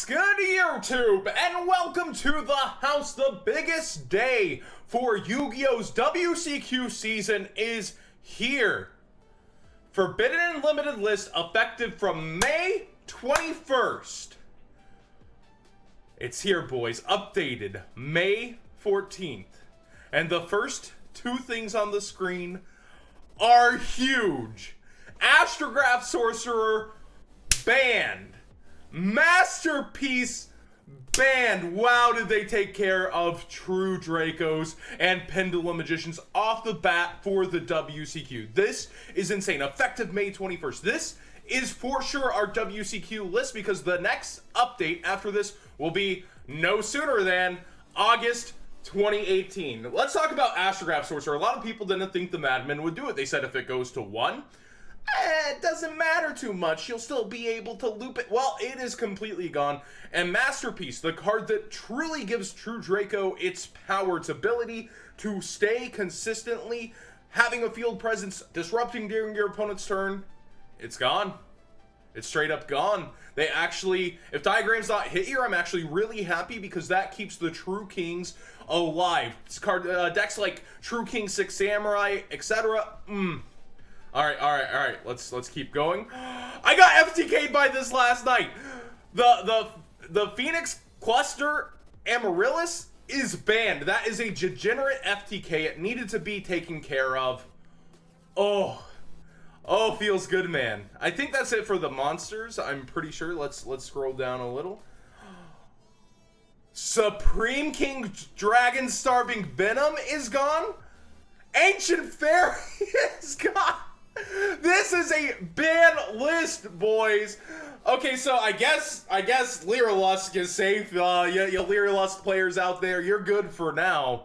Good YouTube, and welcome to the house. The biggest day for Yu-Gi-Oh's WCQ season is here. Forbidden and Limited list effective from May 21st. It's here, boys. Updated May 14th. And the first two things on the screen are huge. Astrograph Sorcerer banned. Masterpiece banned. Wow, did they take care of True Dracos and Pendulum Magicians off the bat for the WCQ. This is insane. Effective May 21st. This is for sure our WCQ list because the next update after this will be no sooner than August 2018. Let's talk about Astrograph Sorcerer. A lot of people didn't think the Madman would do it. They said if it goes to 1, it doesn't matter too much. You'll still be able to loop it. Well, it is completely gone. And Masterpiece, the card that truly gives True Draco its power, its ability to stay consistently, having a field presence, disrupting during your opponent's turn, it's gone. It's straight up gone. They actually, if Diagram's not hit here, I'm actually really happy because that keeps the True Kings alive. This card, decks like True King 6 Samurai, etc. All right. Let's keep going. I got FTK'd by this last night. The Phoenix Cluster Amaryllis is banned. That is a degenerate FTK. It needed to be taken care of. Oh, feels good, man. I think that's it for the monsters. I'm pretty sure. Let's scroll down a little. Supreme King Dragon Starving Venom is gone. Ancient Fairy is gone. This is a ban list, boys. Okay, so I guess Lyra Lusk is safe. You Lyra Lusk players out there, you're good for now.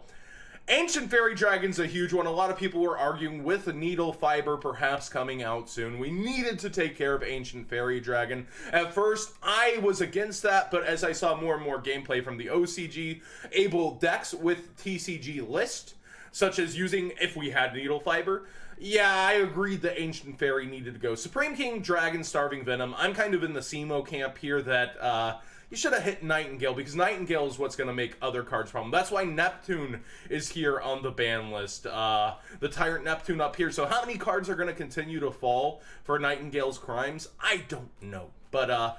Ancient Fairy Dragon's a huge one. A lot of people were arguing with Needle Fiber perhaps coming out soon. We needed to take care of Ancient Fairy Dragon. At first, I was against that, but as I saw more and more gameplay from the OCG able decks with TCG list, such as using if we had Needle Fiber, yeah, I agreed that Ancient Fairy needed to go. Supreme King Dragon Starving Venom, I'm kind of in the Simo camp here that you should have hit Nightingale because Nightingale is what's going to make other cards problem. That's why Neptune is here on the ban list. The Tyrant Neptune up here. So how many cards are going to continue to fall for Nightingale's crimes? I don't know. But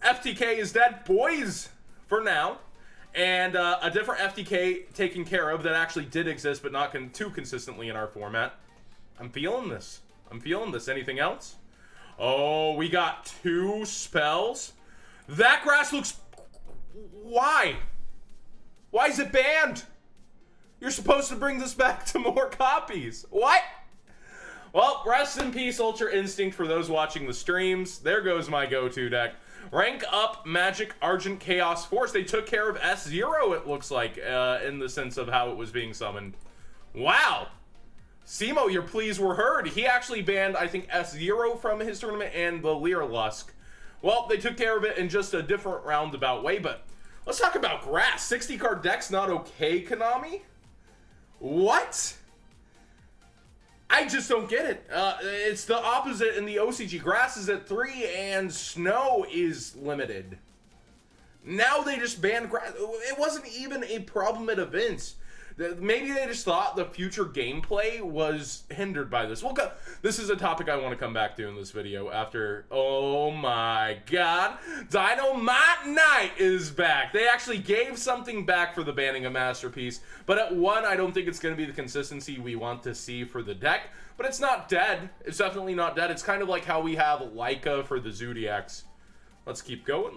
FTK is dead, boys, for now. And a different FTK taken care of that actually did exist, but not too consistently in our format. I'm feeling this. Anything else? Oh, we got 2 spells. That grass looks... Why? Why is it banned? You're supposed to bring this back to more copies. What? Well, rest in peace, Ultra Instinct, for those watching the streams. There goes my go-to deck. Rank up Magic Argent Chaos Force. They took care of S0, it looks like, in the sense of how it was being summoned. Wow. Simo, your pleas were heard. He actually banned, I think, S0 from his tournament and the Lyra Lusk. Well, they took care of it in just a different roundabout way, but let's talk about grass. 60-card decks not okay, Konami? What? I just don't get it. It's the opposite in the OCG. Grass is at 3 and snow is limited. Now they just banned grass. It wasn't even a problem at events. Maybe they just thought the future gameplay was hindered by this. This is a topic I want to come back to in this video after... Oh my god. Dynamite Knight is back. They actually gave something back for the banning of Masterpiece. But at 1, I don't think it's going to be the consistency we want to see for the deck. But it's not dead. It's definitely not dead. It's kind of like how we have Leica for the Zodiacs. Let's keep going.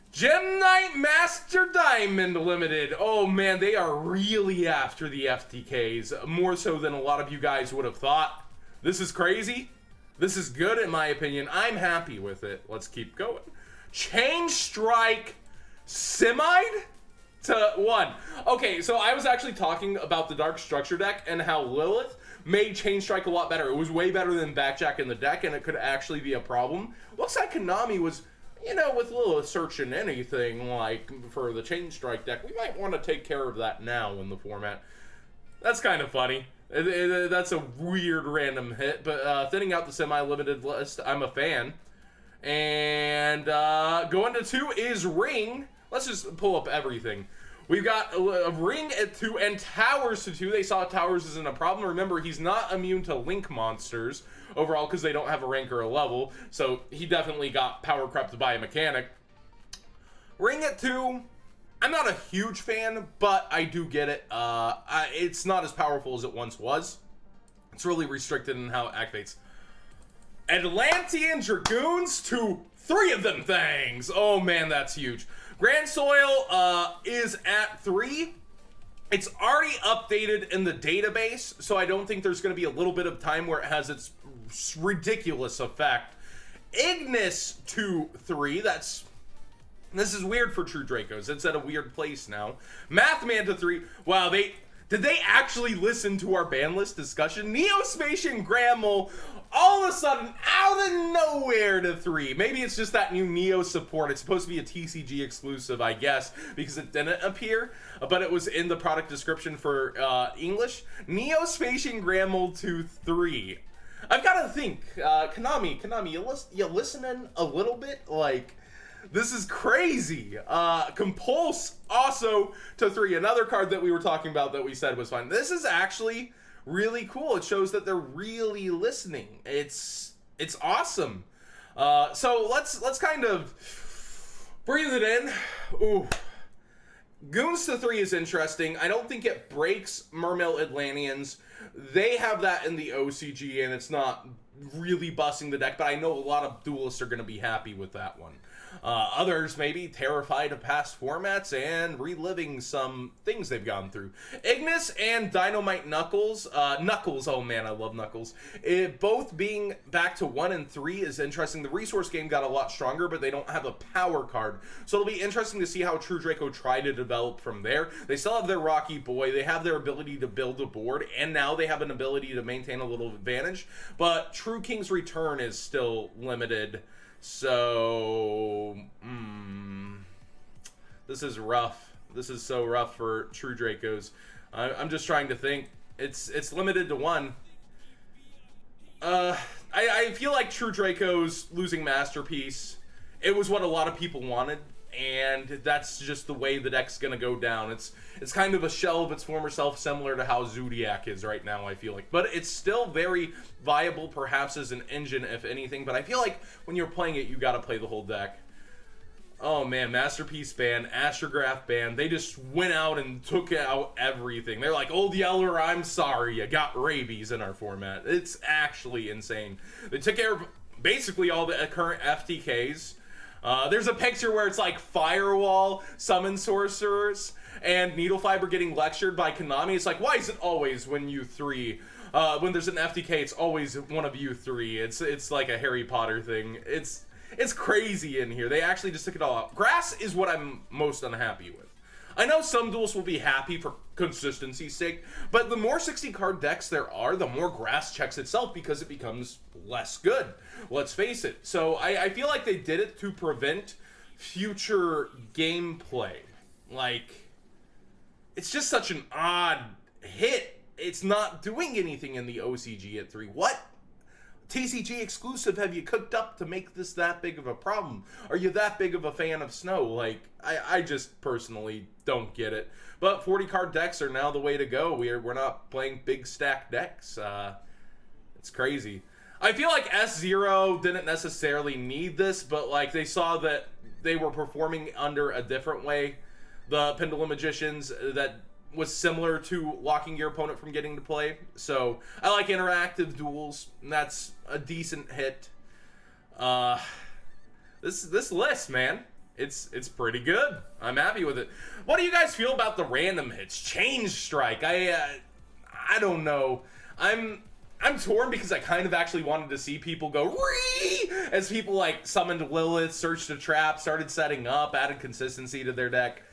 Gem Knight Master Diamond Limited. Oh man, they are really after the FTKs. More so than a lot of you guys would have thought. This is crazy. This is good in my opinion. I'm happy with it. Let's keep going. Chain Strike Semide to 1. Okay, so I was actually talking about the Dark Structure deck and how Lilith made Chain Strike a lot better. It was way better than Backjack in the deck and it could actually be a problem. Looks like Konami was... You know, with Lilith searching anything, like, for the Chain Strike deck, we might want to take care of that now in the format. That's kind of funny. That's a weird random hit, but thinning out the semi-limited list, I'm a fan. And And going to 2 is Ring. Let's just pull up everything. We've got a Ring at 2 and Towers to 2. They saw Towers isn't a problem. Remember, he's not immune to Link monsters overall because they don't have a rank or a level. So he definitely got power crept by a mechanic. Ring at 2. I'm not a huge fan, but I do get it. It's not as powerful as it once was. It's really restricted in how it activates. Atlantean Dragoons to 3 of them things. Oh man, that's huge. Grand Soil is at 3. It's already updated in the database, so I don't think there's going to be a little bit of time where it has its ridiculous effect. Ignis to 3. This is weird for True Dracos. It's at a weird place now. Mathman to 3. Wow, did they actually listen to our ban list discussion? Neospacian Grammel all of a sudden out of nowhere to 3. Maybe it's just that new Neo support. It's supposed to be a TCG exclusive, I guess, because it didn't appear, but it was in the product description for English. Neospacian Grammel to 3. I've got to think, Konami, you listening a little bit? Like, this is crazy. Compulse also to 3. Another card that we were talking about that we said was fine. This is actually really cool. It shows that they're really listening. It's awesome. So let's kind of breathe it in. Ooh. Goons to 3 is interesting. I don't think it breaks Mermail Atlanteans. They have that in the OCG, and it's not really busting the deck, but I know a lot of duelists are going to be happy with that one. Others may be terrified of past formats and reliving some things they've gone through. Ignis and Dynamite Knuckles. Knuckles, oh man, I love Knuckles. Both being back to 1 and 3 is interesting. The resource game got a lot stronger, but they don't have a power card. So it'll be interesting to see how True Draco try to develop from there. They still have their Rocky Boy. They have their ability to build a board, and now they have an ability to maintain a little advantage. But True King's Return is still limited. So, this is rough. This is so rough for True Dracos. I'm just trying to think. It's limited to 1. I feel like True Dracos losing Masterpiece, it was what a lot of people wanted, and that's just the way the deck's gonna go down. It's kind of a shell of its former self, similar to how Zodiac is right now, I feel like. But it's still very viable, perhaps as an engine, if anything. But I feel like when you're playing it, you gotta play the whole deck. Oh man, Masterpiece ban, Astrograph ban. They just went out and took out everything. They're like, Old Yeller, I'm sorry, you got rabies in our format. It's actually insane. They took care of basically all the current FTKs. There's a picture where it's like Firewall, Summon Sorcerers, and Needle Fiber getting lectured by Konami. It's like, why is it always when you 3? When there's an FTK, it's always one of you 3. It's like a Harry Potter thing. It's crazy in here. They actually just took it all out. Grass is what I'm most unhappy with. I know some duels will be happy for consistency's sake, but the more 60-card decks there are, the more Grass checks itself because it becomes less good. Let's face it. So I feel like they did it to prevent future gameplay. Like, it's just such an odd hit. It's not doing anything in the OCG at 3. What TCG exclusive have you cooked up to make this that big of a problem? Are you that big of a fan of Snow? Like, I just personally don't get it. But 40-card decks are now the way to go. We're not playing big stack decks. It's crazy. I feel like S0 didn't necessarily need this, but like they saw that they were performing under a different way. The Pendulum Magicians that was similar to locking your opponent from getting to play. So I like interactive duels, and that's a decent hit. This list, man, it's pretty good. I'm happy with it. What do you guys feel about the random hits? Change Strike. I don't know. I'm torn because I kind of actually wanted to see people go Ree! As people like summoned Lilith, searched a trap, started setting up, added consistency to their deck.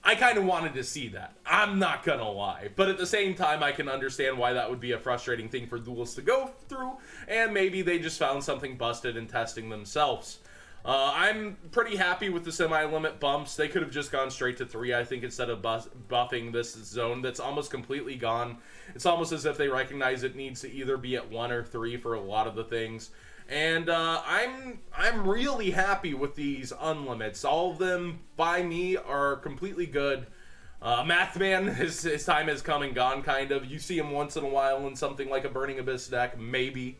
I kind of wanted to see that. I'm not gonna lie. But at the same time, I can understand why that would be a frustrating thing for duels to go through, and maybe they just found something busted in testing themselves. I'm pretty happy with the semi-limit bumps. They could have just gone straight to 3, I think, instead of buffing this zone that's almost completely gone. It's almost as if they recognize it needs to either be at 1 or 3 for a lot of the things. And I'm really happy with these unlimits. All of them by me are completely good. Mathman, his time has come and gone, kind of. You see him once in a while in something like a Burning Abyss deck, maybe.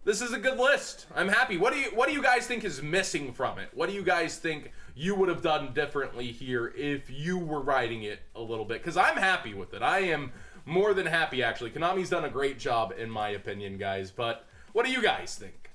This is a good list. I'm happy. What do you guys think is missing from it? What do you guys think you would have done differently here if you were writing it a little bit? Because I'm happy with it. I am more than happy, actually. Konami's done a great job, in my opinion, guys. But what do you guys think?